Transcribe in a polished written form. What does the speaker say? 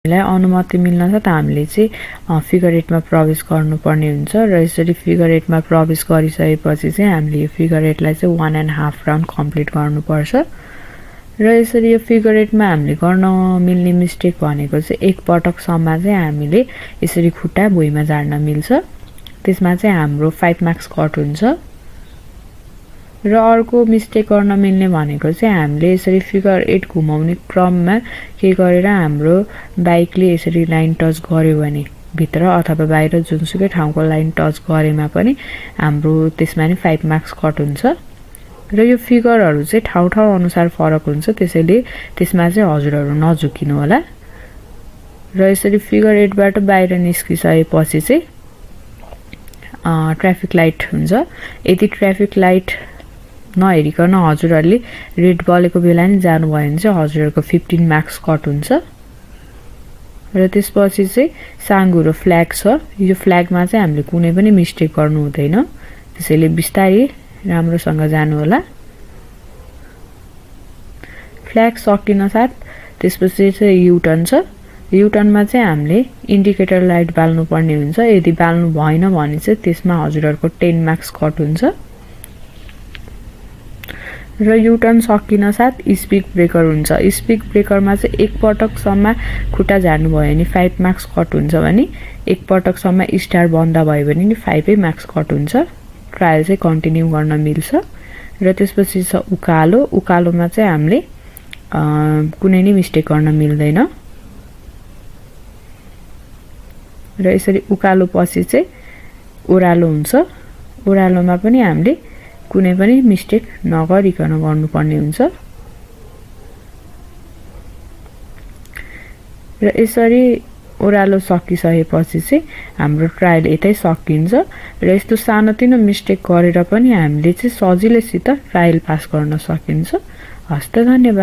हामीलाई अनुमति मिल्नसाथ हामीले चाहिँ फिगर 8 मा प्रवेश गर्नुपर्ने हुन्छ र यसरी फिगर 8 मा प्रवेश गरिसकेपछि चाहिँ हामीले यो फिगर 8 लाई चाहिँ 1.5 राउन्ड कम्प्लिट गर्नुपर्छ र यसरी यो फिगर 8 मा हामीले गर्न मिल्ने मिस्टेक भनेको चाहिँ एक पटकसम्म चाहिँ हामीले यसरी खुट्टा भुइँमा झार्न मिल्छ त्यसमा चाहिँ हाम्रो 5 मार्क्स कट हुन्छ र अर्को मिस्टेक गर्न मिल्ने भनेको चाहिँ हामीले यसरी फिगर 8 घुमाउने क्रममा के गरेर हाम्रो बाइकले यसरी लाइन टच गर्यो भने भित्र अथवा बाहिर जुनसुकै ठाउँको लाइन टच गरेमा पनि हाम्रो त्यसमा नि 5 मार्क्स कट हुन्छ र यो फिगरहरु चाहिँ ठाउँ अनुसार फरक हुन्छ त्यसैले त्यसमा चाहिँ हजुरहरु नझुकिनु होला र यसरी फिगर 8 बाट बाहिर निस्किसकेपछि चाहिँ ट्राफिक लाइट हुन्छ यदि ट्राफिक लाइट नहेरिकन हजुरहरुले रेड बलेको बेला नि जानु भयो भने चाहिँ हजुरहरुको 15 मार्क्स कट हुन्छ र त्यसपछि चाहिँ साङ्गुरो फ्ल्याग छ यो फ्ल्यागमा चाहिँ हामीले कुनै पनि मिस्टेक गर्नु हुँदैन त्यसैले बिस्तारै राम्रोसँग जानु होला फ्ल्याग सकिन साथ त्यसपछि चाहिँ यु टर्न छ यु टर्नमा चाहिँ हामीले इन्डिकेटर लाइट बाल्नु पर्ने हुन्छ यदि बाल्नु भएन भने चाहिँ त्यसमा हजुरहरुको 10 मार्क्स कट हुन्छ र यु टर्न सकिन साथ स्पीड ब्रेकर हुन्छ स्पीड ब्रेकरमा चाहिँ एक पटकसम्म खुट्टा झार्नु भयो भने 5 मार्क्स कट हुन्छ भने एक पटकसम्म स्टार बन्द भयो भने नि 5 मार्क्स कट हुन्छ ट्रायल चाहिँ कन्टिन्यू गर्न मिल्छ र त्यसपछि छ उकालो उकालोमा चाहिँ हामीले कुनै नि मिस्टेक गर्न मिल्दैन र यसरी उकालो पछि चाहिँ ओरालो हुन्छ ओरालोमा पनि हामीले कुनै पनि मिस्टेक नगरिकन गर्नुपर्ने हुन्छ र यसरी ओरालो सकिसकेपछि चाहिँ हाम्रो ट्रायल यतै सकिन्छ र यस्तो सानोतिनो मिस्टेक गरेर पनि हामीले चाहिँ सजिलैसित ट्रायल पास गर्न सकिन्छ हस्त धन्यवाद